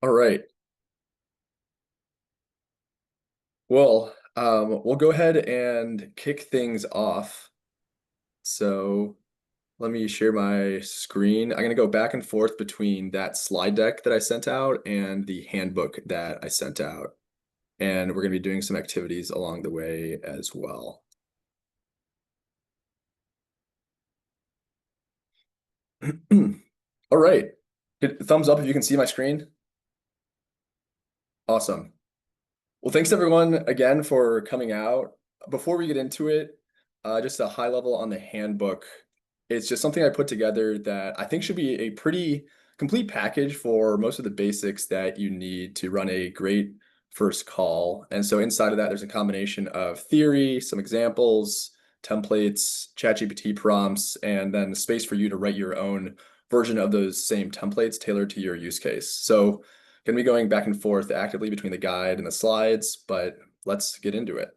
All right. Well, we'll go ahead and kick things off. So let me share my screen. I'm going to go back and forth between that slide deck that I sent out and the handbook that I sent out. And we're going to be doing some activities along the way as well. All right. Thumbs up if you can see my screen. Awesome. Well, thanks everyone again for coming out. Before we get into it, just a high level on the handbook. It's just something I put together that I think should be a pretty complete package for most of the basics that you need to run a great first call. And so inside of that, there's a combination of theory, some examples, templates, ChatGPT prompts, and then space for you to write your own version of those same templates tailored to your use case. So going to be going back and forth actively between the guide and the slides, but let's get into it.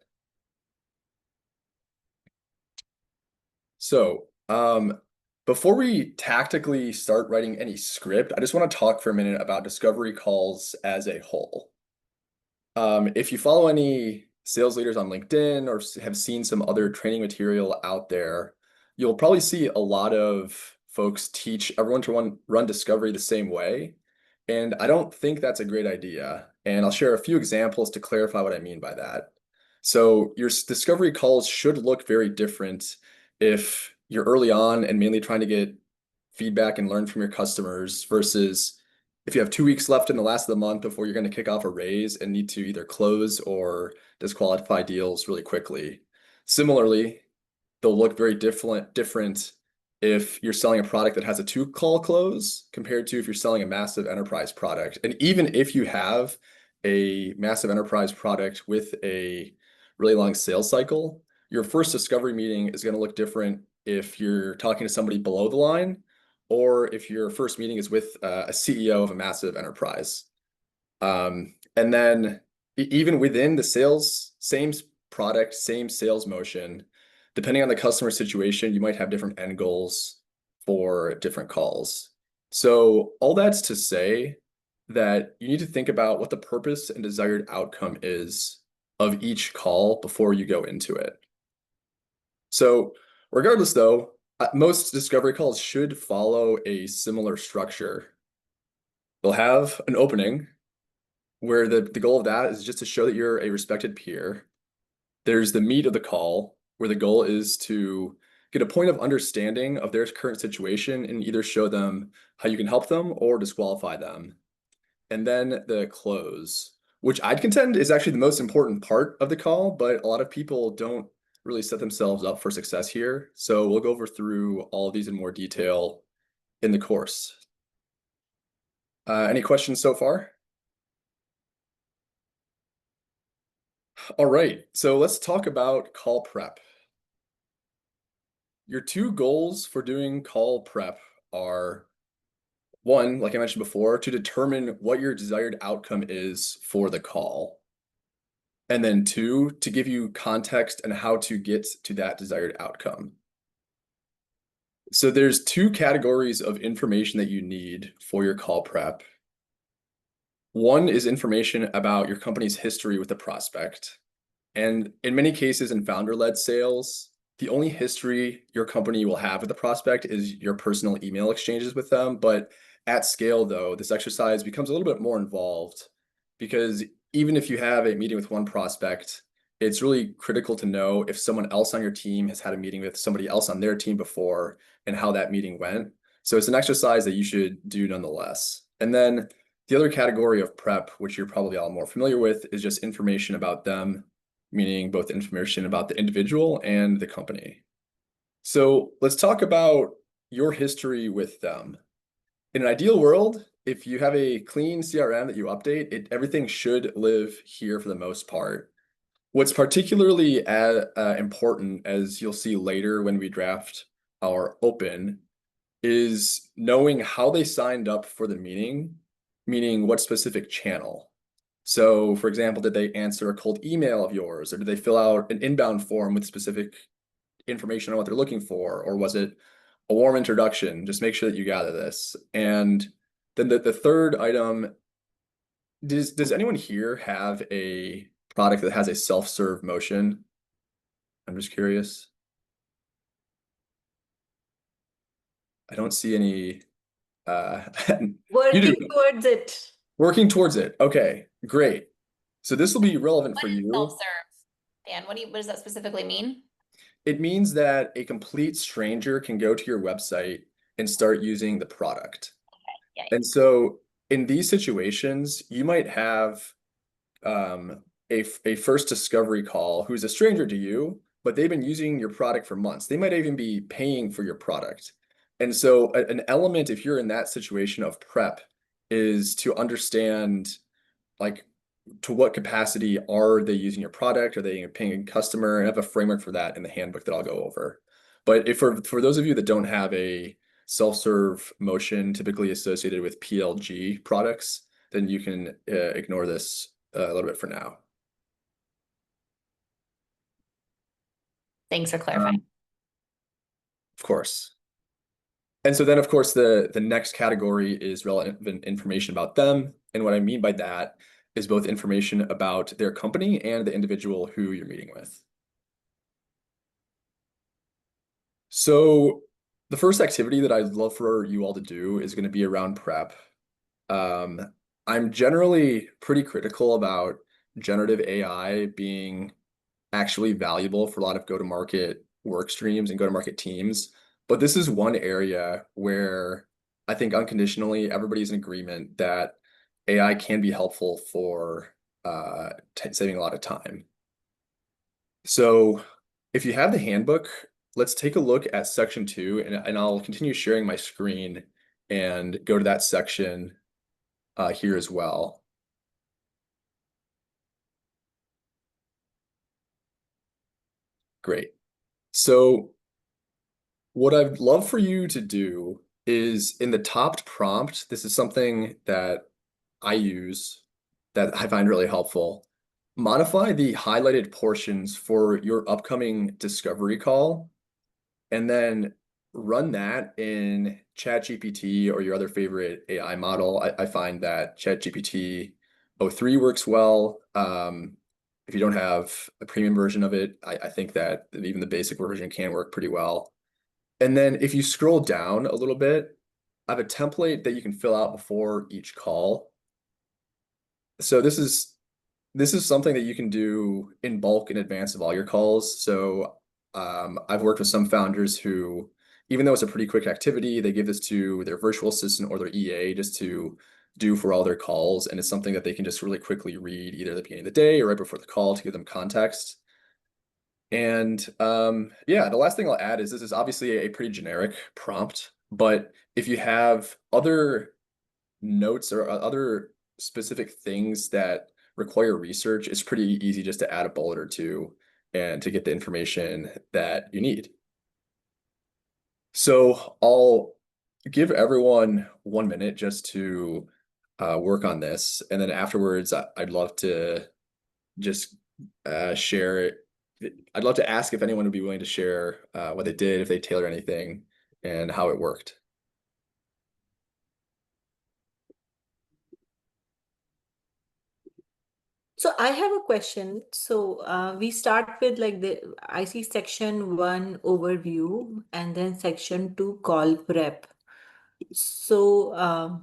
So, before we tactically start writing any script, I just want to talk for a minute about discovery calls as a whole. If you follow any sales leaders on LinkedIn or have seen some other training material out there, you'll probably see a lot of folks teach everyone to run discovery the same way. And I don't think that's a great idea. And I'll share a few examples to clarify what I mean by that. So your discovery calls should look very different if you're early on and mainly trying to get feedback and learn from your customers versus if you have 2 weeks left in the last of the month before you're going to kick off a raise and need to either close or disqualify deals really quickly. Similarly, they'll look very different if you're selling a product that has a 2 call close compared to if you're selling a massive enterprise product. And even if you have a massive enterprise product with a really long sales cycle, your first discovery meeting is going to look different if you're talking to somebody below the line or if your first meeting is with a CEO of a massive enterprise. And then even within the same product, same sales motion, depending on the customer situation, you might have different end goals for different calls. So all that's to say that you need to think about what the purpose and desired outcome is of each call before you go into it. So regardless though, most discovery calls should follow a similar structure. They'll have an opening where the goal of that is just to show that you're a respected peer. There's the meat of the call, where the goal is to get a point of understanding of their current situation and either show them how you can help them or disqualify them. And then the close, which I'd contend is actually the most important part of the call, but a lot of people don't really set themselves up for success here. So we'll go over through all of these in more detail in the course. Any questions so far? All right, so let's talk about call prep. Your two goals for doing call prep are one, like I mentioned before, to determine what your desired outcome is for the call. And then two, to give you context and how to get to that desired outcome. So there's two categories of information that you need for your call prep. One is information about your company's history with the prospect. And in many cases in founder-led sales, the only history your company will have with the prospect is your personal email exchanges with them. But at scale, though, this exercise becomes a little bit more involved because even if you have a meeting with one prospect, it's really critical to know if someone else on your team has had a meeting with somebody else on their team before and how that meeting went. So it's an exercise that you should do nonetheless. And then the other category of prep, which you're probably all more familiar with, is just information about them, meaning both information about the individual and the company. So let's talk about your history with them. In an ideal world, if you have a clean CRM that you update, everything should live here for the most part. What's particularly important, as you'll see later when we draft our open, is knowing how they signed up for the meeting, meaning what specific channel. So, for example, did they answer a cold email of yours, or did they fill out an inbound form with specific information on what they're looking for, or was it a warm introduction? Just make sure that you gather this. And then the third item Does anyone here have a product that has a self-serve motion? I'm just curious. I don't see any. Uh, you Working do. towards it. Working towards it. Okay, great. So this will be relevant What for is you. self-serve? Dan, what does that specifically mean? It means that a complete stranger can go to your website and start using the product. Yeah. And so in these situations, you might have a first discovery call who's a stranger to you, but they've been using your product for months. They might even be paying for your product. And so an element, if you're in that situation of prep, is to understand like to what capacity are they using your product? Are they a paying customer? And I have a framework for that in the handbook that I'll go over. But if for those of you that don't have a self-serve motion typically associated with PLG products, then you can ignore this a little bit for now. Thanks for clarifying. Of course. And so then, of course, the next category is relevant information about them. And what I mean by that is both information about their company and the individual who you're meeting with. So the first activity that I'd love for you all to do is going to be around prep. I'm generally pretty critical about generative AI being actually valuable for a lot of go-to-market work streams and go-to-market teams. But this is one area where I think unconditionally everybody's in agreement that AI can be helpful for saving a lot of time. So if you have the handbook, let's take a look at section 2, and I'll continue sharing my screen and go to that section here as well. Great. So what I'd love for you to do is in the top prompt, this is something that I use that I find really helpful. Modify the highlighted portions for your upcoming discovery call, and then run that in ChatGPT or your other favorite AI model. I find that ChatGPT o3 works well. If you don't have a premium version of it, I think that even the basic version can work pretty well. And then if you scroll down a little bit, I have a template that you can fill out before each call. So this is something that you can do in bulk in advance of all your calls. So I've worked with some founders who, even though it's a pretty quick activity, they give this to their virtual assistant or their EA just to do for all their calls. And it's something that they can just really quickly read either at the beginning of the day or right before the call to give them context. And yeah, the last thing I'll add is this is obviously a pretty generic prompt, but if you have other notes or other specific things that require research, it's pretty easy just to add a bullet or two and to get the information that you need. So I'll give everyone 1 minute just to work on this. And then afterwards, I'd love to just share it. I'd love to ask if anyone would be willing to share what they did, if they tailored anything, and how it worked. So I have a question. So we start with like I see section 1 overview and then section 2 call prep. So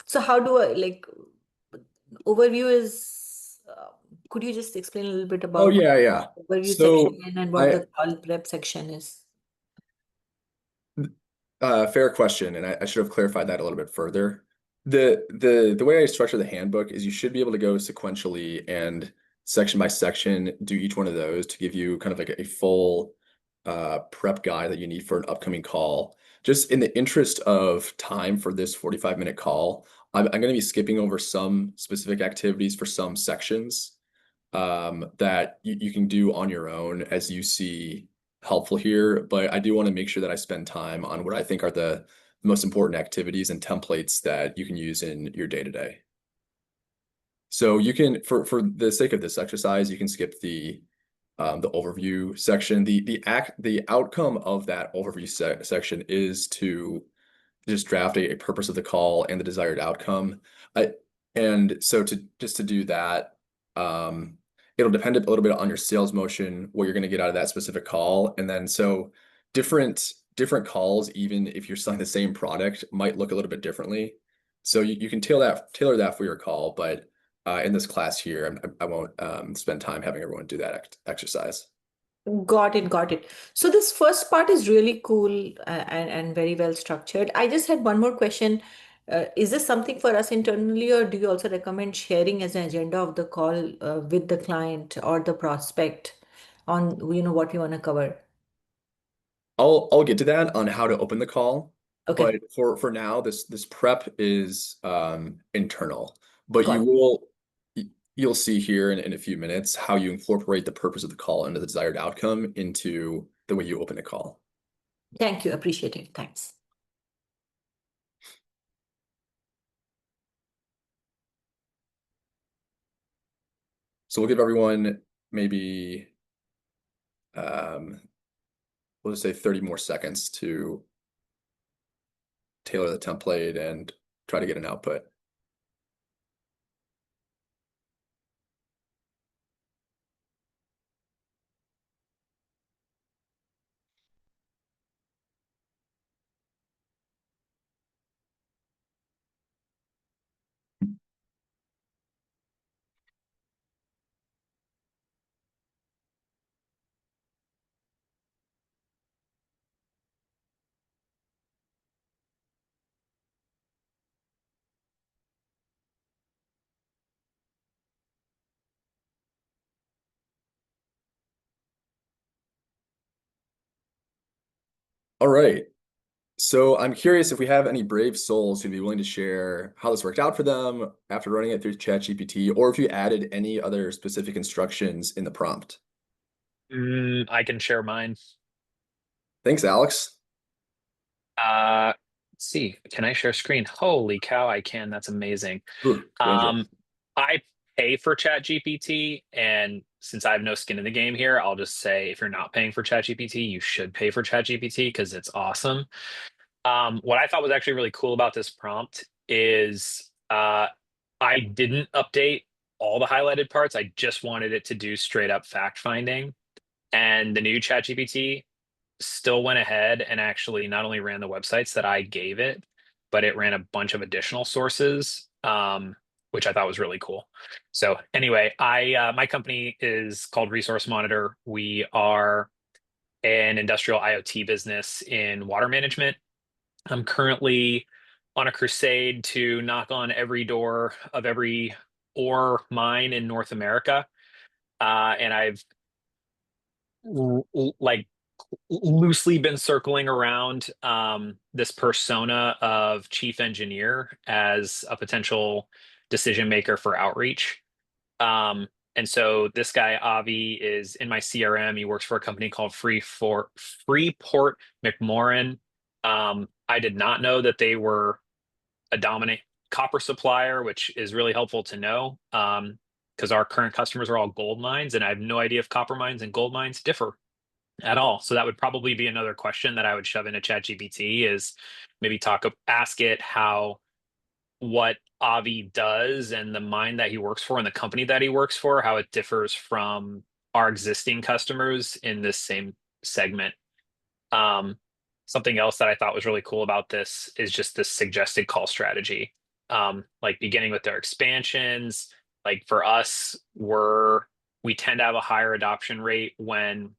so how do I like overview is could you just explain a little bit Oh, about yeah. overview So section and what the call prep section is? fair question, and I should have clarified that a little bit further. The way I structure the handbook is you should be able to go sequentially and section by section do each one of those to give you kind of like a full prep guide that you need for an upcoming call. Just in the interest of time for this 45-minute call, I'm going to be skipping over some specific activities for some sections that you can do on your own as you see helpful here, but I do want to make sure that I spend time on what I think are the most important activities and templates that you can use in your day-to-day. So you can, for the sake of this exercise, you can skip the overview section. The outcome of that overview section is to just draft a purpose of the call and the desired outcome. And so to do that, it'll depend a little bit on your sales motion, what you're going to get out of that specific call. And then so different calls, even if you're selling the same product, might look a little bit differently. So you can tailor that for your call, but in this class here, I won't spend time having everyone do that exercise. Got it, got it. So this first part is really cool and very well structured. I just had one more question. Is this something for us internally, or do you also recommend sharing as an agenda of the call with the client or the prospect on, what we want to cover? I'll get to that on how to open the call, but Okay, for now, this prep is internal. But got it. you'll see here in a few minutes how you incorporate the purpose of the call into the desired outcome into the way you open a call. Thank you. Appreciate it. Thanks. So we'll give everyone maybe we'll just say 30 more seconds to tailor the template and try to get an output. All right. So I'm curious if we have any brave souls who'd be willing to share how this worked out for them after running it through ChatGPT, or if you added any other specific instructions in the prompt. I can share mine. Thanks, Alex. Let's see. Can I share screen? Holy cow, I can. That's amazing. Ooh, danger. I pay for ChatGPT, and since I have no skin in the game here, I'll just say if you're not paying for ChatGPT, you should pay for ChatGPT because it's awesome. What I thought was actually really cool about this prompt is I didn't update all the highlighted parts. I just wanted it to do straight up fact finding. And the new ChatGPT still went ahead and actually not only ran the websites that I gave it, but it ran a bunch of additional sources, which I thought was really cool. So anyway, I my company is called Resource Monitor. We are an industrial IoT business in water management. I'm currently on a crusade to knock on every door of every ore mine in North America. And I've like loosely been circling around this persona of chief engineer as a potential decision maker for outreach. And so this guy Avi is in my CRM. He works for a company called Freeport McMoran. I did not know that they were a dominant copper supplier, which is really helpful to know because our current customers are all gold mines, and I have no idea if copper mines and gold mines differ at all. So that would probably be another question that I would shove into ChatGPT is maybe ask it what Avi does and the mine that he works for and the company that he works for, how it differs from our existing customers in this same segment. Something else that I thought was really cool about this is just this suggested call strategy. Like beginning with their expansions. Like for us, we tend to have a higher adoption rate when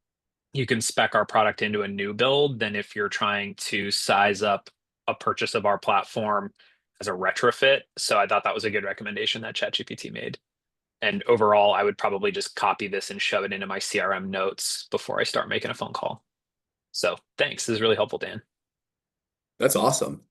you can spec our product into a new build than if you're trying to size up a purchase of our platform as a retrofit. So I thought that was a good recommendation that ChatGPT made. And overall, I would probably just copy this and shove it into my CRM notes before I start making a phone call. So thanks. This is really helpful, Dan. That's awesome.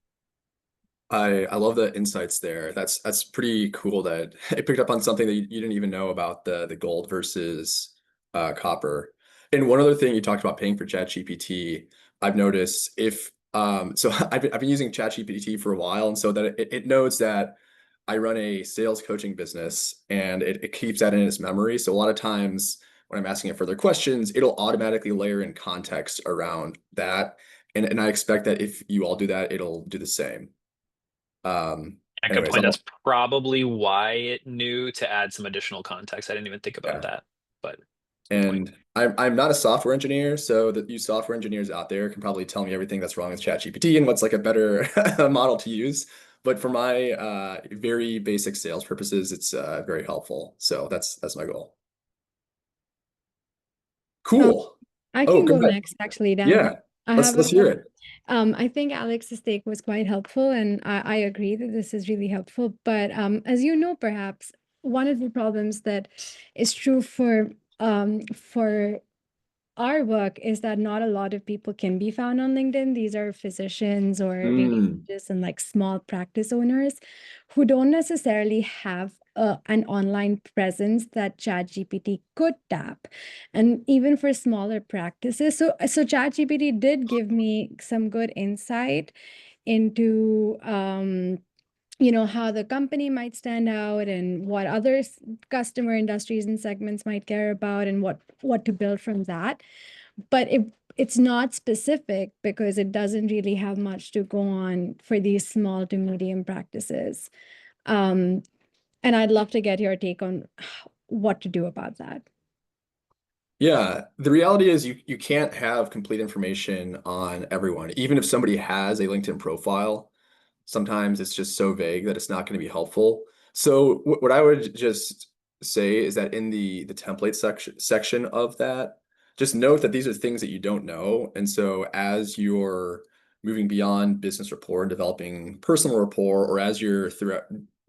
I love the insights there. That's pretty cool that it picked up on something that you didn't even know about the gold versus copper. And one other thing you talked about paying for ChatGPT, I've noticed if so I've been using ChatGPT for a while, and so that it knows that I run a sales coaching business and it keeps that in its memory. So a lot of times when I'm asking it further questions, it'll automatically layer in context around that. And I expect that if you all do that, it'll do the same. A good Anyways, point. That's probably why it knew to add some additional context. I didn't even think about Yeah. that, but good point. And I'm not a software engineer, so that you software engineers out there can probably tell me everything that's wrong with ChatGPT and what's like a better model to use. But for my very basic sales purposes, it's very helpful. So that's my goal. Cool. I Oh, can go go ahead. next, actually, Dan. Yeah, I let's have hear it. I think Alex's take was quite helpful, and I agree that this is really helpful. But as you know, perhaps one of the problems that is true for our work is that not a lot of people can be found on LinkedIn. These are physicians or radiologists and like small practice owners who don't necessarily have an online presence that ChatGPT could tap, and even for smaller practices. So ChatGPT did give me some good insight into how the company might stand out and what other customer industries and segments might care about, and what to build from that. But it's not specific because it doesn't really have much to go on for these small to medium practices. And I'd love to get your take on what to do about that. Yeah, the reality is you can't have complete information on everyone. Even if somebody has a LinkedIn profile, sometimes it's just so vague that it's not going to be helpful. So what I would just say is that in the template section of that, just note that these are things that you don't know. And so as you're moving beyond business rapport and developing personal rapport, or as you're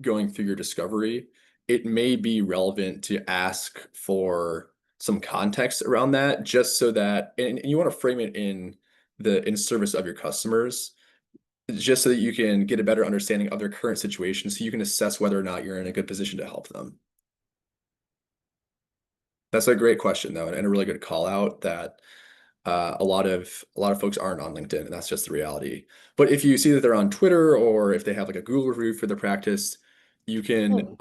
going through your discovery, it may be relevant to ask for some context around that, just so that, and you want to frame it in service of your customers, just so that you can get a better understanding of their current situation, so you can assess whether or not you're in a good position to help them. That's a great question, though, and a really good call out that a lot of folks aren't on LinkedIn, and that's just the reality. But if you see that they're on Twitter, or if they have like a Google review for their practice, you can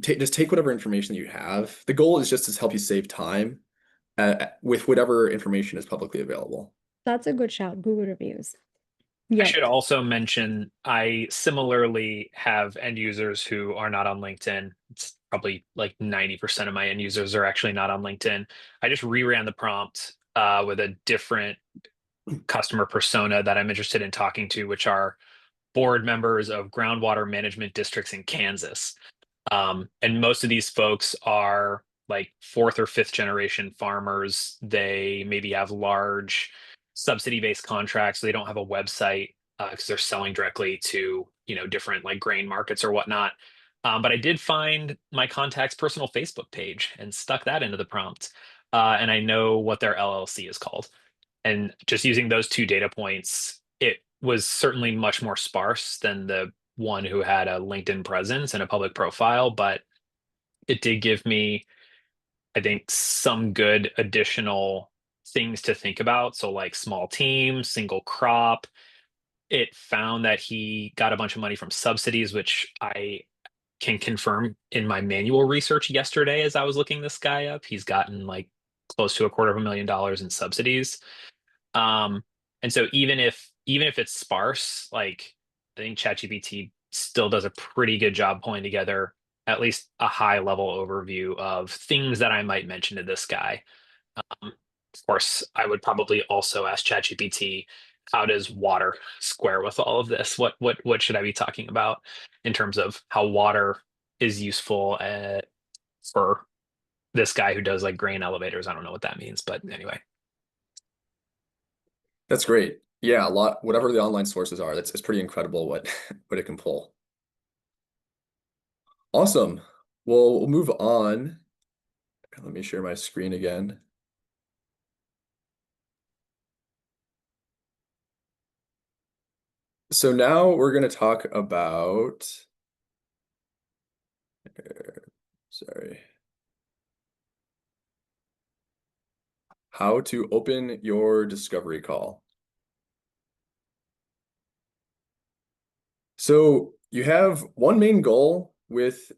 just take whatever information that you have. The goal is just to help you save time with whatever information is publicly available. That's a good shout. Google reviews. I Yeah. should also mention, I similarly have end users who are not on LinkedIn. It's probably like 90% of my end users are actually not on LinkedIn. I just reran the prompt with a different customer persona that I'm interested in talking to, which are board members of groundwater management districts in Kansas. And most of these folks are like fourth or fifth generation farmers. They maybe have large subsidy-based contracts. So they don't have a website because they're selling directly to different like grain markets or whatnot. But I did find my contact's personal Facebook page and stuck that into the prompt. And I know what their LLC is called. And just using those two data points, it was certainly much more sparse than the one who had a LinkedIn presence and a public profile, but it did give me, I think, some good additional things to think about. So, like small team, single crop. It found that he got a bunch of money from subsidies, which I can confirm in my manual research yesterday as I was looking this guy up. He's gotten like close to $250,000 in subsidies. And so even if it's sparse, like I think ChatGPT still does a pretty good job pulling together at least a high level overview of things that I might mention to this guy. Of course, I would probably also ask ChatGPT, how does water square with all of this? What should I be talking about in terms of how water is useful for this guy who does like grain elevators? I don't know what that means, but anyway. That's great. Yeah, whatever the online sources are, it's pretty incredible what it can pull. Awesome. Well, we'll move on. Let me share my screen again. So now we're going to talk about, sorry, how to open your discovery call. So you have one main goal with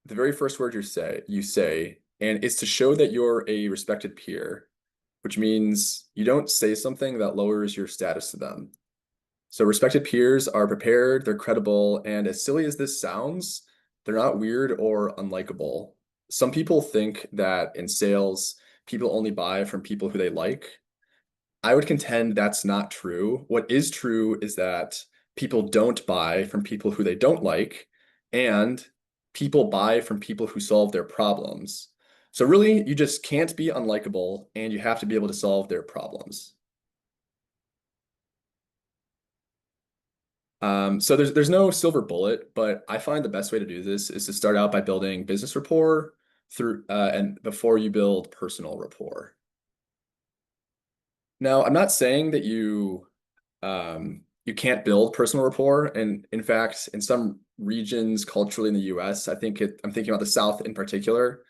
the very first word you say, and it's to show that you're a respected peer, which means you don't say something that lowers your status to them. So respected peers are prepared, they're credible, and as silly as this sounds, they're not weird or unlikable. Some people think that in sales, people only buy from people who they like. I would contend that's not true. What is true is that people don't buy from people who they don't like, and people buy from people who solve their problems. So really, you just can't be unlikable, and you have to be able to solve their problems. So there's no silver bullet, but I find the best way to do this is to start out by building business rapport through and before you build personal rapport. Now, I'm not saying that you can't build personal rapport, and in fact, in some regions culturally in the US, I'm thinking about the South in particular,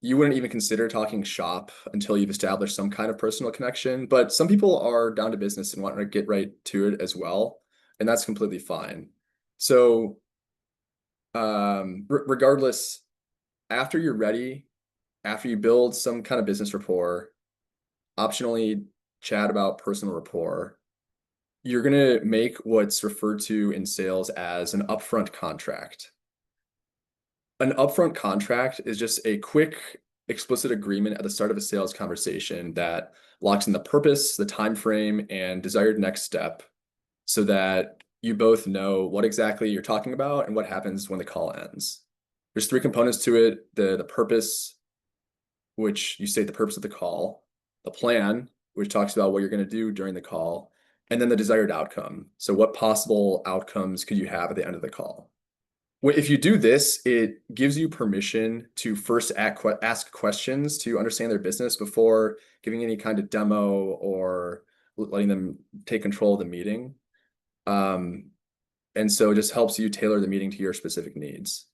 you wouldn't even consider talking shop until you've established some kind of personal connection. But some people are down to business and want to get right to it as well, and that's completely fine. So, regardless, after you're ready, after you build some kind of business rapport, optionally chat about personal rapport, you're going to make what's referred to in sales as an upfront contract. An upfront contract is just a quick, explicit agreement at the start of a sales conversation that locks in the purpose, the time frame, and desired next step so that you both know what exactly you're talking about and what happens when the call ends. There's 3 components to it: the purpose, which you state the purpose of the call, the plan, which talks about what you're going to do during the call, and then the desired outcome. So what possible outcomes could you have at the end of the call? If you do this, it gives you permission to first ask questions to understand their business before giving any kind of demo or letting them take control of the meeting. And so it just helps you tailor the meeting to your specific needs.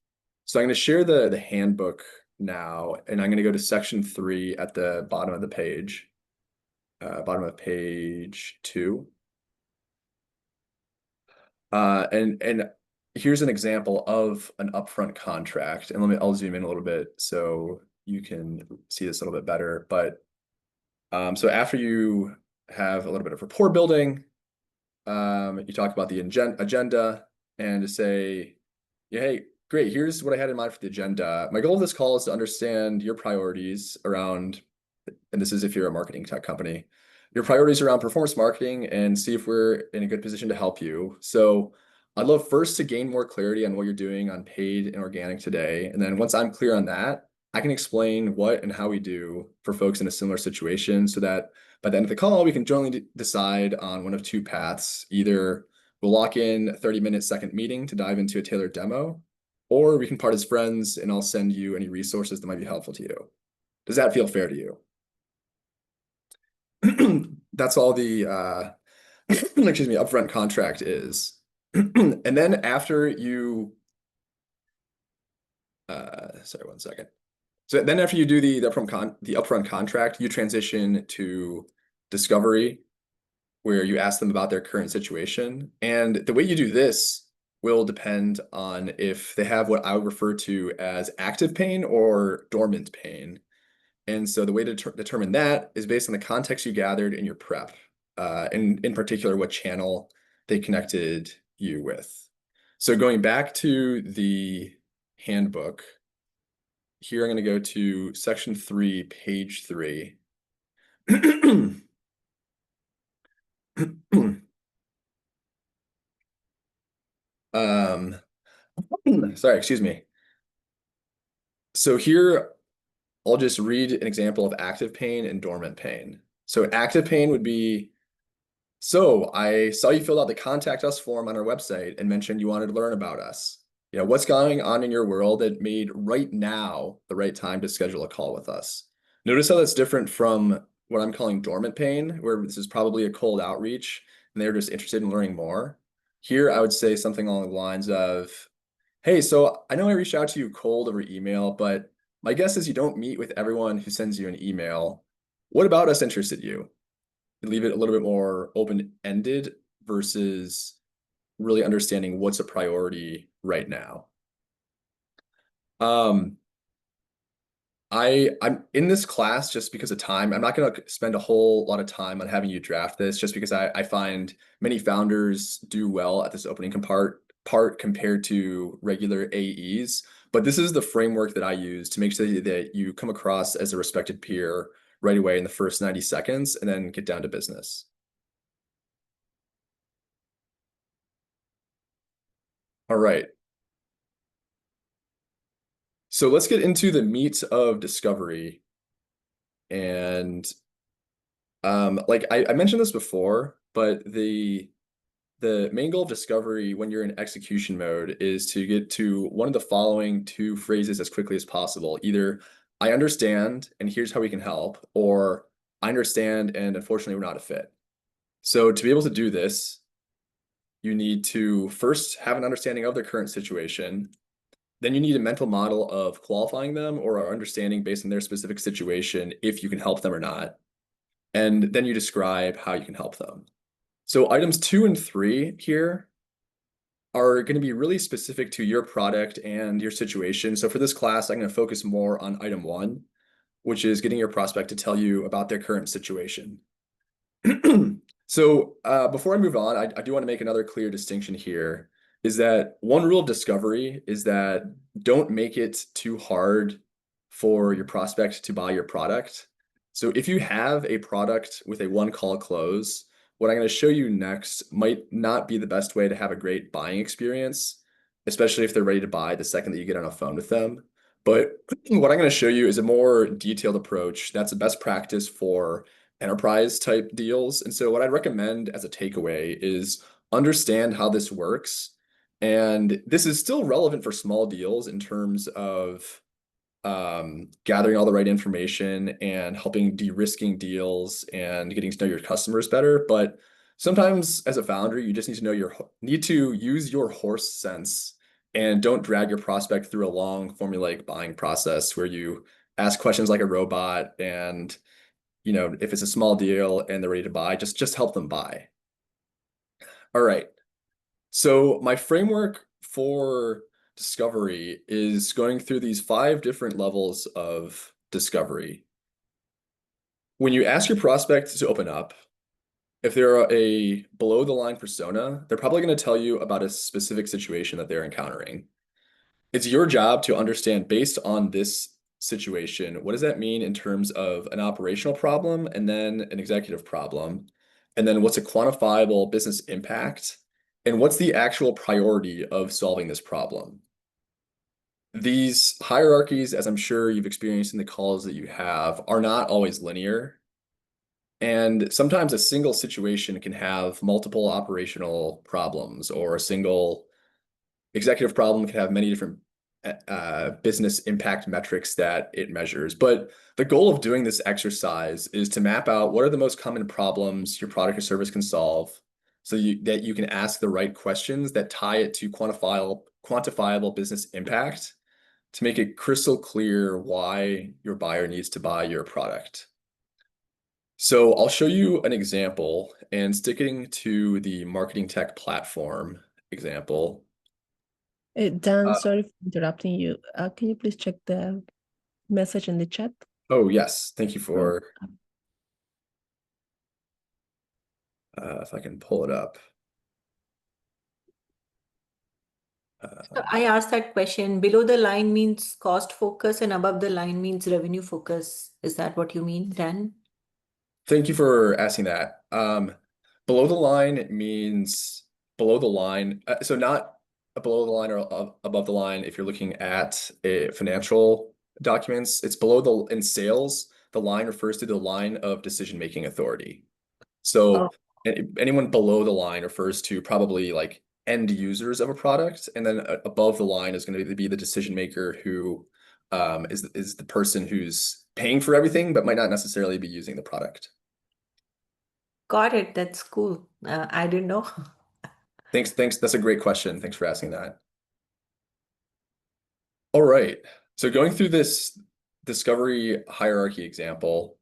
So I'm going to share the handbook now, and I'm going to go to section 3 at the bottom of the page, bottom of page 2. And here's an example of an upfront contract, and I'll zoom in a little bit so you can see this a little bit better. But so after you have a little bit of rapport building, you talk about the agenda and to say, yeah, hey, great, here's what I had in mind for the agenda. My goal of this call is to understand your priorities around, and this is if you're a marketing tech company, your priorities around performance marketing, and see if we're in a good position to help you. So I'd love first to gain more clarity on what you're doing on paid and organic today. And then once I'm clear on that, I can explain what and how we do for folks in a similar situation so that by the end of the call, we can jointly decide on one of 2 paths. Either we'll lock in a 30-minute second meeting to dive into a tailored demo, or we can part as friends and I'll send you any resources that might be helpful to you. Does that feel fair to you? That's all the excuse me, upfront contract is. And then after you sorry, one second. So then after you do the upfront contract, you transition to discovery, where you ask them about their current situation. And the way you do this will depend on if they have what I would refer to as active pain or dormant pain. And so the way to determine that is based on the context you gathered in your prep, and in particular, what channel they connected you with. So going back to the handbook, here I'm going to go to section 3, page 3. Sorry, excuse me. So here, I'll just read an example of active pain and dormant pain. So active pain would be, so I saw you filled out the contact us form on our website and mentioned you wanted to learn about us. You know, what's going on in your world that made right now the right time to schedule a call with us? Notice how that's different from what I'm calling dormant pain, where this is probably a cold outreach and they're just interested in learning more. Here, I would say something along the lines of, hey, so I know I reached out to you cold over email, but my guess is you don't meet with everyone who sends you an email. What about us interested you? Leave it a little bit more open-ended versus really understanding what's a priority right now. I'm in this class just because of time. I'm not going to spend a whole lot of time on having you draft this just because I find many founders do well at this opening part compared to regular AEs. But this is the framework that I use to make sure that you come across as a respected peer right away in the first 90 seconds and then get down to business. All right. So let's get into the meat of discovery. And like I mentioned this before, but the main goal of discovery when you're in execution mode is to get to one of the following two phrases as quickly as possible. Either I understand and here's how we can help, or I understand and unfortunately we're not a fit. So to be able to do this, you need to first have an understanding of their current situation. Then you need a mental model of qualifying them or understanding based on their specific situation if you can help them or not. And then you describe how you can help them. So items 2 and 3 here are going to be really specific to your product and your situation. So for this class, I'm going to focus more on item 1, which is getting your prospect to tell you about their current situation. So before I move on, I do want to make another clear distinction here, is that one rule of discovery is that don't make it too hard for your prospect to buy your product. So if you have a product with a one call close, what I'm going to show you next might not be the best way to have a great buying experience, especially if they're ready to buy the second that you get on a phone with them. But what I'm going to show you is a more detailed approach that's a best practice for enterprise type deals. And so what I'd recommend as a takeaway is understand how this works. And this is still relevant for small deals in terms of gathering all the right information and helping de-risking deals and getting to know your customers better. But sometimes as a founder, you just need to use your horse sense and don't drag your prospect through a long formulaic buying process where you ask questions like a robot and if it's a small deal and they're ready to buy, just help them buy. All right. So my framework for discovery is going through these 5 different levels of discovery. When you ask your prospect to open up, if they're a below the line persona, they're probably going to tell you about a specific situation that they're encountering. It's your job to understand based on this situation, what does that mean in terms of an operational problem and then an executive problem? And then what's a quantifiable business impact? And what's the actual priority of solving this problem? These hierarchies, as I'm sure you've experienced in the calls that you have, are not always linear. And sometimes a single situation can have multiple operational problems, or a single executive problem can have many different business impact metrics that it measures. But the goal of doing this exercise is to map out what are the most common problems your product or service can solve so that you can ask the right questions that tie it to quantifiable business impact to make it crystal clear why your buyer needs to buy your product. So I'll show you an example, and sticking to the marketing tech platform example. Dan, sorry for interrupting you. Can you please check the message in the chat? Oh, yes. Thank you for if I can pull it up. So I asked that question. Below the line means cost focus and above the line means revenue focus. Is that what you mean, Dan? Thank you for asking that. Below the line means below the line. So not below the line or above the line if you're looking at financial documents. It's below in sales, the line refers to the line of decision-making authority. So anyone below the line refers to probably like end users of a product, and then above the line is going to be the decision maker who is the person who's paying for everything but might not necessarily be using the product. Got it. That's cool. I didn't know. Thanks. That's a great question. Thanks for asking that. All right. So going through this discovery hierarchy example,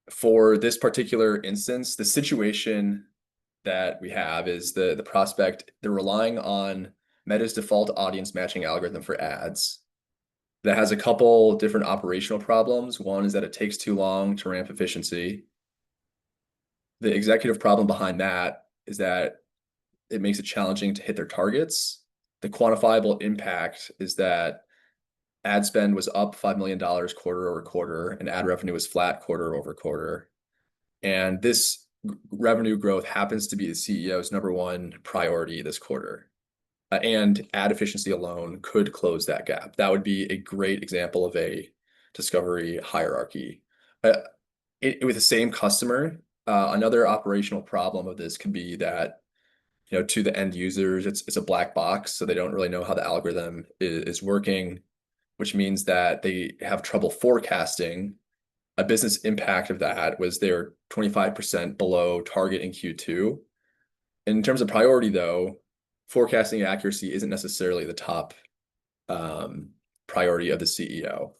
for this particular instance, the situation that we have is the prospect, they're relying on Meta's default audience matching algorithm for ads. that has a couple different operational problems. One is that it takes too long to ramp efficiency. The executive problem behind that is that it makes it challenging to hit their targets. The quantifiable impact is that ad spend was up $5 million quarter over quarter, and ad revenue was flat quarter over quarter. And this revenue growth happens to be the CEO's number one priority this quarter. And ad efficiency alone could close that gap. That would be a great example of a discovery hierarchy. With the same customer, another operational problem of this could be that, to the end users, it's a black box, so they don't really know how the algorithm is working, which means that they have trouble forecasting. A business impact of that was they're 25% below target in Q2. In terms of priority, though, forecasting accuracy isn't necessarily the top priority of the CEO.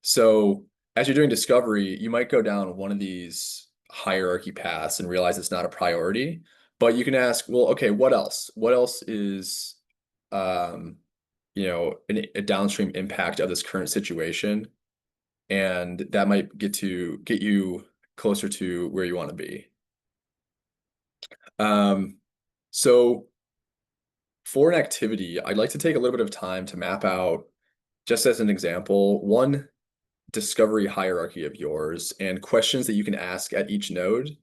So as you're doing discovery, you might go down one of these hierarchy paths and realize it's not a priority. But you can ask, well, okay, what else? What else is, a downstream impact of this current situation? And that might get you closer to where you want to be. So for an activity, I'd like to take a little bit of time to map out, just as an example, one discovery hierarchy of yours and questions that you can ask at each node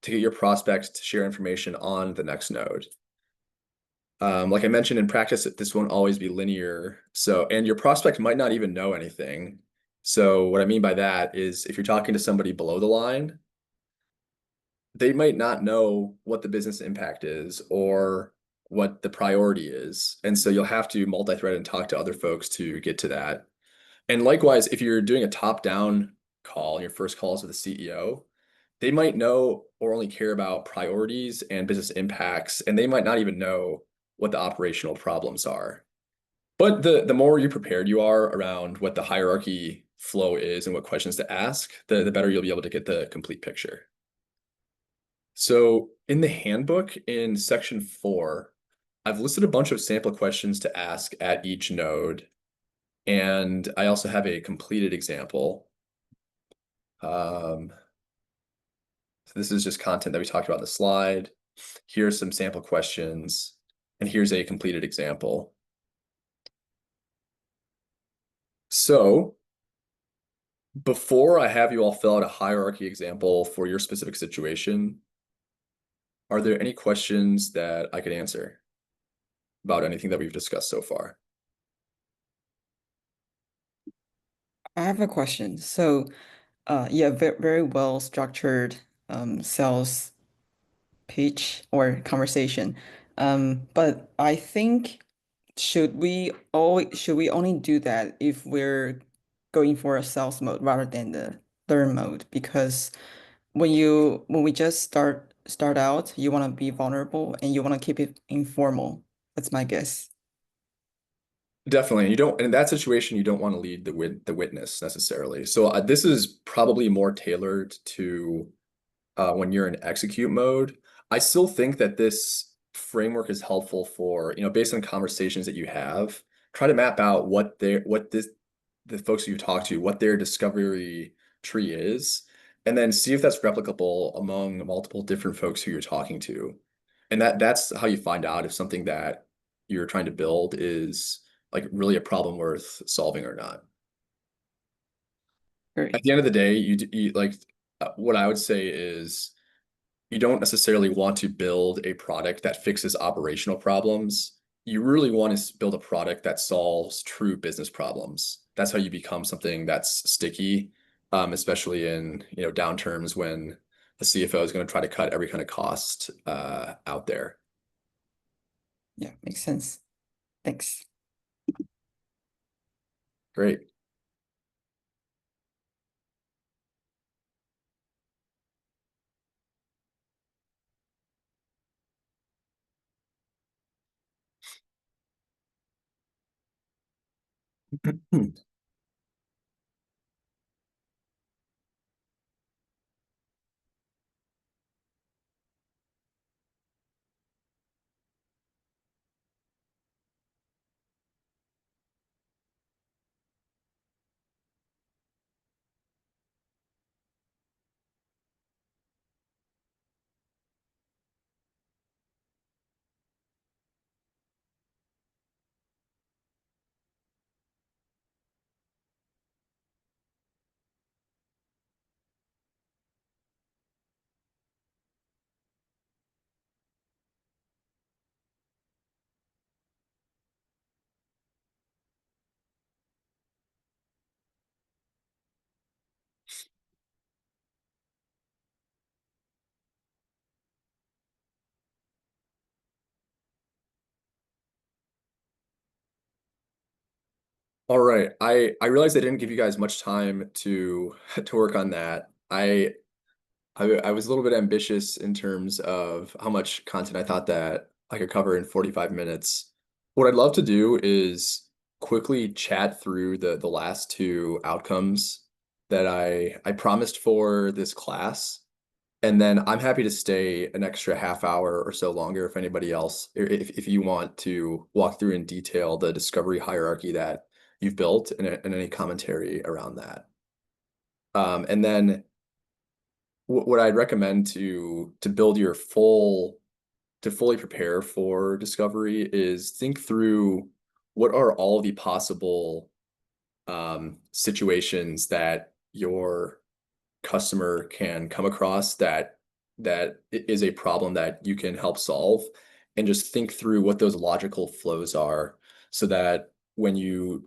to get your prospects to share information on the next node. Like I mentioned, in practice, this won't always be linear. And your prospect might not even know anything. So what I mean by that is if you're talking to somebody below the line, they might not know what the business impact is or what the priority is. And so you'll have to multi-thread and talk to other folks to get to that. And likewise, if you're doing a top-down call, your first call is with the CEO, they might know or only care about priorities and business impacts, and they might not even know what the operational problems are. But the more you prepared you are around what the hierarchy flow is and what questions to ask, the better you'll be able to get the complete picture. So in the handbook in section 4, I've listed a bunch of sample questions to ask at each node. And I also have a completed example. So this is just content that we talked about in the slide. Here's some sample questions, and here's a completed example. So before I have you all fill out a hierarchy example for your specific situation, are there any questions that I could answer about anything that we've discussed so far? I have a question. So, yeah, very well structured sales pitch or conversation. But I think should we only do that if we're going for a sales mode rather than the learn mode? Because when we just start out, you want to be vulnerable and you want to keep it informal. That's my guess. Definitely. In that situation, you don't want to lead the witness necessarily. So this is probably more tailored to when you're in execute mode. I still think that this framework is helpful for, based on conversations that you have, try to map out the folks you talk to, what their discovery tree is, and then see if that's replicable among multiple different folks who you're talking to. And that's how you find out if something that you're trying to build is like really a problem worth solving or not. Great. At the end of the day, you what I would say is you don't necessarily want to build a product that fixes operational problems. You really want to build a product that solves true business problems. That's how you become something that's sticky, especially in downturns when the CFO is going to try to cut every kind of cost out there. Yeah, makes sense. Thanks. Great. All right. I realized I didn't give you guys much time to work on that. I was a little bit ambitious in terms of how much content I thought that I could cover in 45 minutes. What I'd love to do is quickly chat through the last two outcomes that I promised for this class. And then I'm happy to stay an extra half hour or so longer if anybody else, if you want to walk through in detail the discovery hierarchy that you've built and any commentary around that. And then what I'd recommend to build your to fully prepare for discovery is think through what are all the possible situations that your customer can come across that is a problem that you can help solve, and just think through what those logical flows are so that when you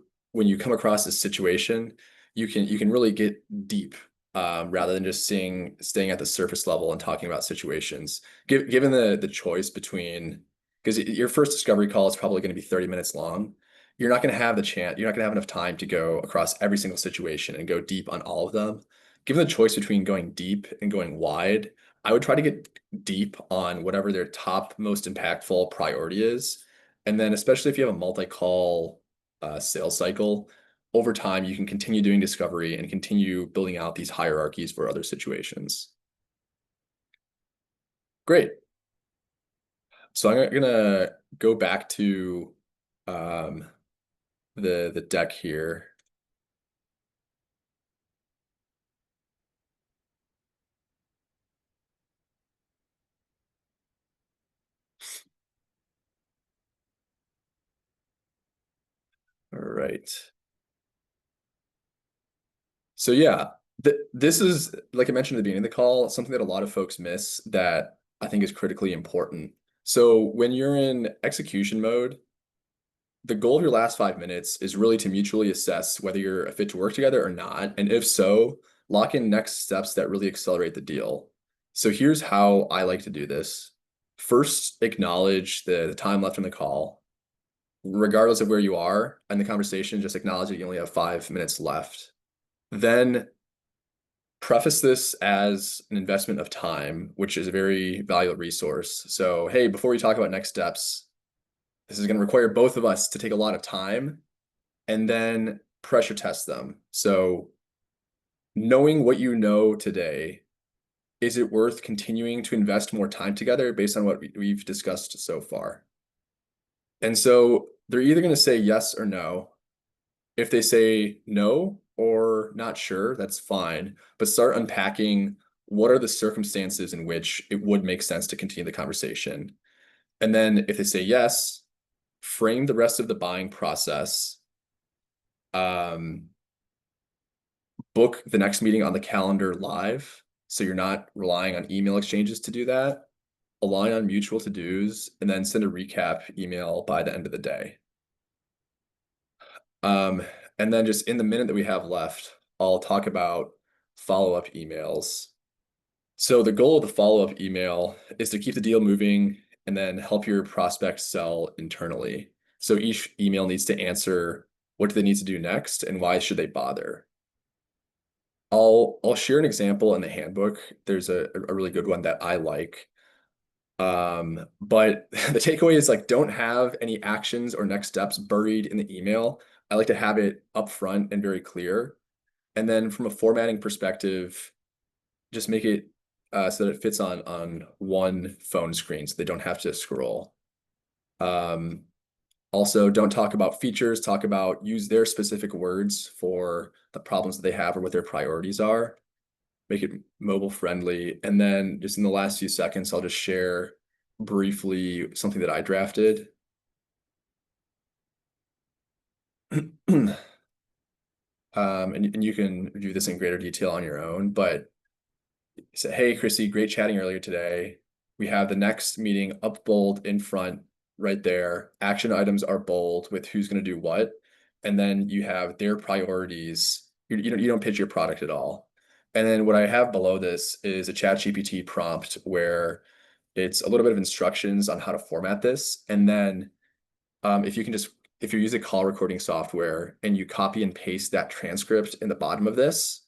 come across this situation, you can really get deep rather than just staying at the surface level and talking about situations. Given the choice between, because your first discovery call is probably going to be 30 minutes long, you're not going to have you're not going to have enough time to go across every single situation and go deep on all of them. Given the choice between going deep and going wide, I would try to get deep on whatever their top most impactful priority is. And then especially if you have a multi-call sales cycle, over time, you can continue doing discovery and continue building out these hierarchies for other situations. Great. So I'm gonna go back to the deck here. All right. So yeah, this is, like I mentioned at the beginning of the call, something that a lot of folks miss that I think is critically important. So when you're in execution mode, the goal of your last 5 minutes is really to mutually assess whether you're a fit to work together or not. And if so, lock in next steps that really accelerate the deal. So here's how I like to do this. First, acknowledge the time left in the call. Regardless of where you are in the conversation, just acknowledge that you only have 5 minutes left. Then preface this as an investment of time, which is a very valuable resource. So, hey, before we talk about next steps, this is going to require both of us to take a lot of time and then pressure test them. So knowing what you know today, is it worth continuing to invest more time together based on what we've discussed so far? And so they're either going to say yes or no. If they say no or not sure, that's fine, but start unpacking what are the circumstances in which it would make sense to continue the conversation. And then if they say yes, frame the rest of the buying process. Book the next meeting on the calendar live, so you're not relying on email exchanges to do that. Align on mutual to-dos, and then send a recap email by the end of the day. And then just in the minute that we have left, I'll talk about follow-up emails. So the goal of the follow-up email is to keep the deal moving and then help your prospect sell internally. So each email needs to answer what do they need to do next and why should they bother. I'll share an example in the handbook. There's a really good one that I like. But the takeaway is, like, don't have any actions or next steps buried in the email. I like to have it upfront and very clear. And then from a formatting perspective, just make it so that it fits on one phone screen so they don't have to scroll. Also, don't talk about features, use their specific words for the problems that they have or what their priorities are. Make it mobile friendly. And then just in the last few seconds, I'll just share briefly something that I drafted. And you can review this in greater detail on your own, but say, hey, Chrissy, great chatting earlier today. We have the next meeting up bold in front right there. Action items are bold with who's going to do what. And then you have their priorities. You don't pitch your product at all. And then what I have below this is a ChatGPT prompt where it's a little bit of instructions on how to format this. And then if you can just if you're using call recording software and you copy and paste that transcript in the bottom of this,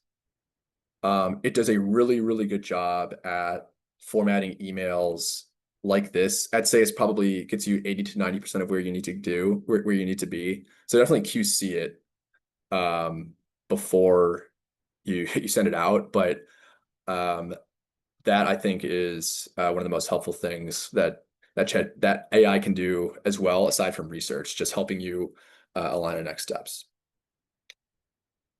it does a really, really good job at formatting emails like this. I'd say it's probably gets you 80 to 90% of where you need to do, where you need to be. So definitely QC it before you send it out. But that I think is one of the most helpful things that AI can do as well, aside from research, just helping you align the next steps.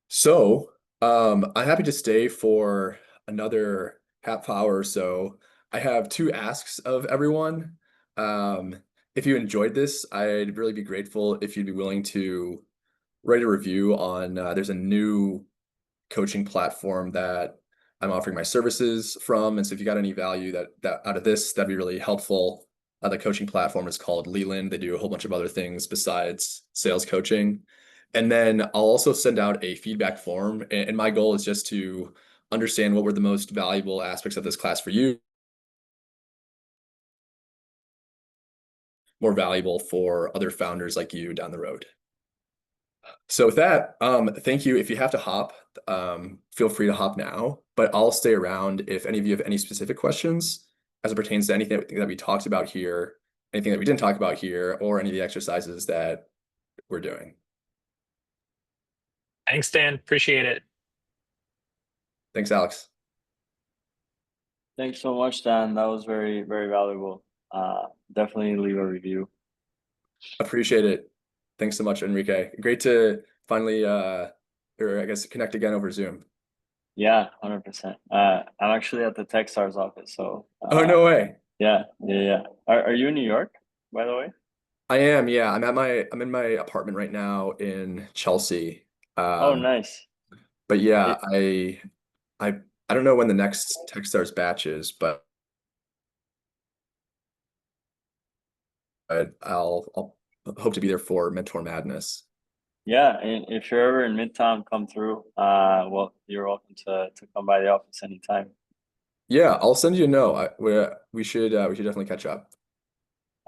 So I'm happy to stay for another half hour or so. I have 2 asks of everyone. If you enjoyed this, I'd really be grateful if you'd be willing to write a review on, there's a new coaching platform that I'm offering my services from. And so if you got any value that out of this, that'd be really helpful. The coaching platform is called Leland. They do a whole bunch of other things besides sales coaching. And then I'll also send out a feedback form. And my goal is just to understand what were the most valuable aspects of this class for you, more valuable for other founders like you down the road. So with that, thank you. If you have to hop, feel free to hop now, but I'll stay around if any of you have any specific questions as it pertains to anything that we talked about here, anything that we didn't talk about here, or any of the exercises that we're doing. Thanks, Dan. Appreciate it. Thanks, Alex. Thanks so much, Dan. That was very, very valuable. Definitely leave a review. Appreciate it. Thanks so much, Enrique. Great to finally, or I guess connect again over Zoom. Yeah, 100%. I'm actually at the Techstars office, so. Oh, no way. Yeah. Are you in New York, by the way? I am, yeah. I'm in my apartment right now in Chelsea. Oh, nice. But yeah, I don't know when the next Techstars batch is, but I'll hope to be there for Mentor Madness. Yeah, and if you're ever in Midtown, come through. Well, you're welcome to come by the office anytime. Yeah, I'll send you a note. We should definitely catch up.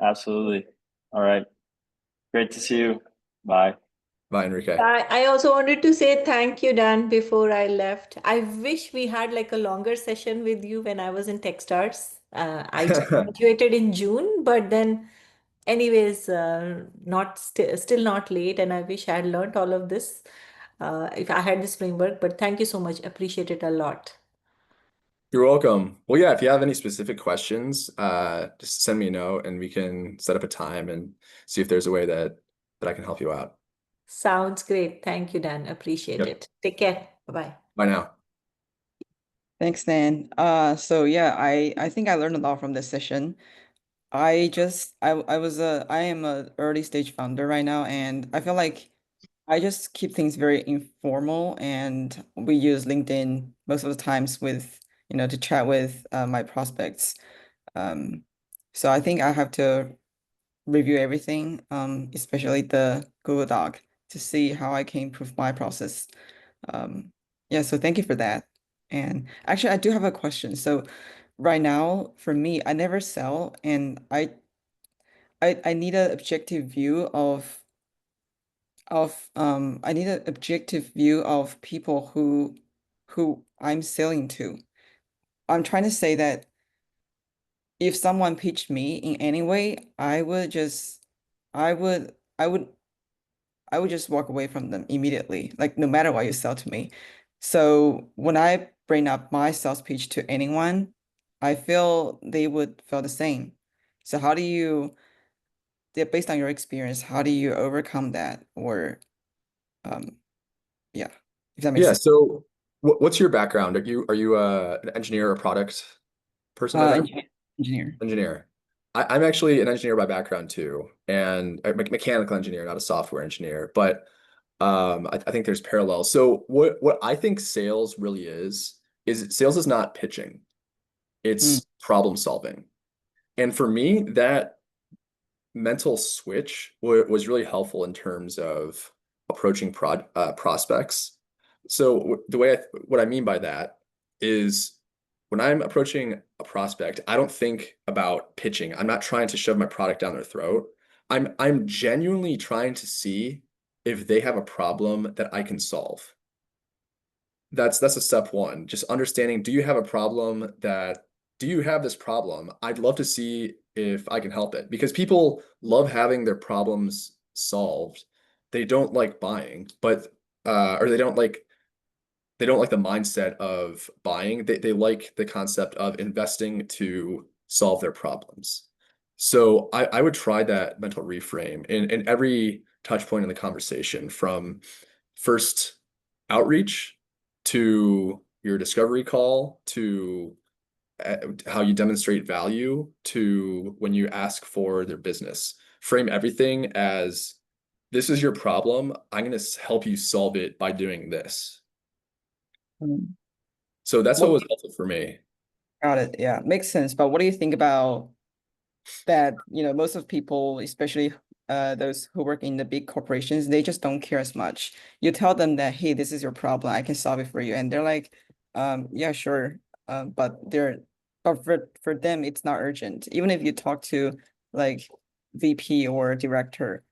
Absolutely. All right. Great to see you. Bye. Bye, Enrique. I also wanted to say thank you, Dan, before I left. I wish we had like a longer session with you when I was in Techstars. I just graduated in June, but then anyways, still not late, and I wish I had learned all of this if I had this framework. But thank you so much. Appreciate it a lot. You're welcome. Well, yeah, if you have any specific questions, just send me a note and we can set up a time and see if there's a way that I can help you out. Sounds great. Thank you, Dan. Appreciate Yep. it. Take care. Bye-bye. Bye now. Thanks, Dan. So yeah, I think I learned a lot from this session. I am a early stage founder right now, and I feel like I just keep things very informal, and we use LinkedIn most of the times with, to chat with my prospects. So I think I have to review everything, especially the Google Doc, to see how I can improve my process. Yeah, so thank you for that. And actually, I do have a question. So right now, for me, I never sell, and I need an objective view of I need an objective view of people who I'm selling to. I'm trying to say that if someone pitched me in any way, I would just walk away from them immediately, like no matter what you sell to me. So when I bring up my sales pitch to anyone, I feel they would feel the same. So based on your experience, how do you overcome that? Or, yeah, if that makes sense. So what's your background? Are you an engineer or a product person by background? Engineer. Engineer. I'm actually an engineer by background too, and a mechanical engineer, not a software engineer. But I think there's parallels. So what I think sales really is sales is not pitching, it's problem solving. And for me, that mental switch was really helpful in terms of approaching prospects. So what I mean by that is when I'm approaching a prospect, I don't think about pitching. I'm not trying to shove my product down their throat. I'm genuinely trying to see if they have a problem that I can solve. That's a step one. Just understanding, do you have a problem do you have this problem? I'd love to see if I can help it because people love having their problems solved. They don't like buying, but or they don't like the mindset of buying. They like the concept of investing to solve their problems. So I would try that mental reframe in every touch point in the conversation, from first outreach to your discovery call to how you demonstrate value to when you ask for their business. Frame everything as, this is your problem. I'm going to help you solve it by doing this. Mm. So that's what What- was helpful for me. Got it. Yeah, makes sense. But what do you think about that? Most of people, especially those who work in the big corporations, they just don't care as much. You tell them that, hey, this is your problem, I can solve it for you, and they're like, yeah, sure. But for them, it's not urgent. Even if you talk to like VP or director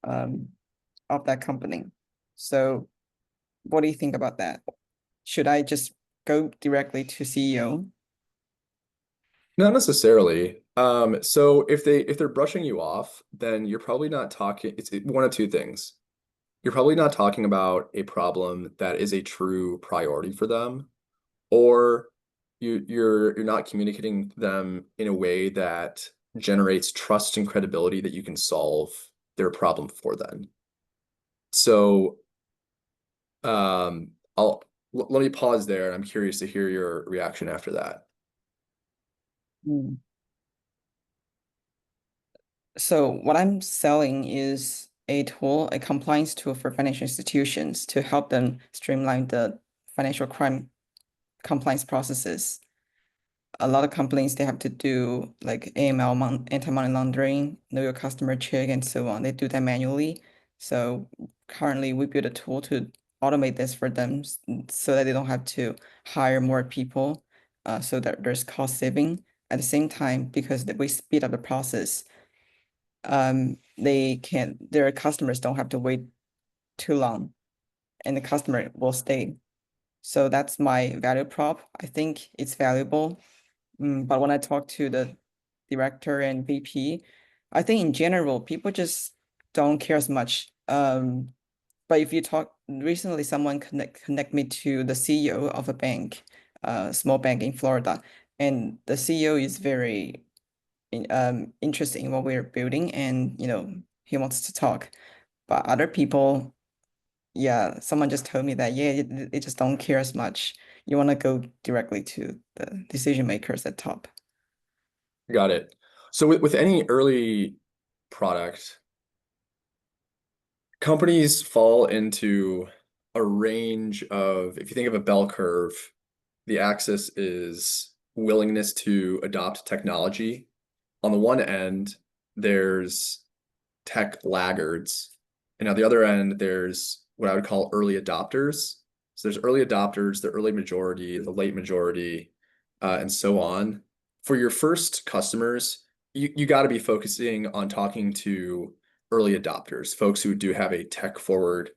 of that company. So what do you think about that? Should I just go directly to CEO? Not necessarily. So if they're brushing you off, then you're probably not talking. It's one of two things. You're probably not talking about a problem that is a true priority for them, or you're not communicating to them in a way that generates trust and credibility that you can solve their problem for them. So let me pause there. I'm curious to hear your reaction after that. Hmm. So what I'm selling is a tool, a compliance tool for financial institutions to help them streamline the financial crime compliance processes. A lot of companies, they have to do like AML, anti-money laundering, know your customer check, and so on. They do that manually. So currently we build a tool to automate this for them so that they don't have to hire more people, so that there's cost saving. At the same time, because we speed up the process, their customers don't have to wait too long, and the customer will stay. So that's my value prop. I think it's valuable. But when I talk to the director and VP, I think in general, people just don't care as much. But if you talk recently, someone connect me to the CEO of a bank, small bank in Florida, and the CEO is very interested in what we're building, and he wants to talk. But other people, yeah, someone just told me that, yeah, they just don't care as much. You want to go directly to the decision makers at top. Got it. So with any early product, companies fall into a range of, if you think of a bell curve, the axis is willingness to adopt technology. On the one end, there's tech laggards, and on the other end, there's what I would call early adopters. So there's early adopters, the early majority, the late majority, and so on. For your first customers, you got to be focusing on talking to early adopters, folks who do have a tech forward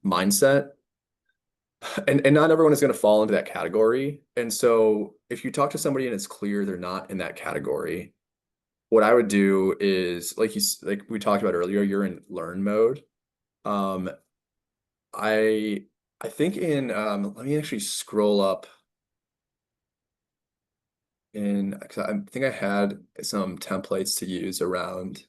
mindset. And not everyone is going to fall into that category. And so if you talk to somebody and it's clear they're not in that category, what I would do is, like we talked about earlier, you're in learn mode. I think let me actually scroll up because I think I had some templates to use around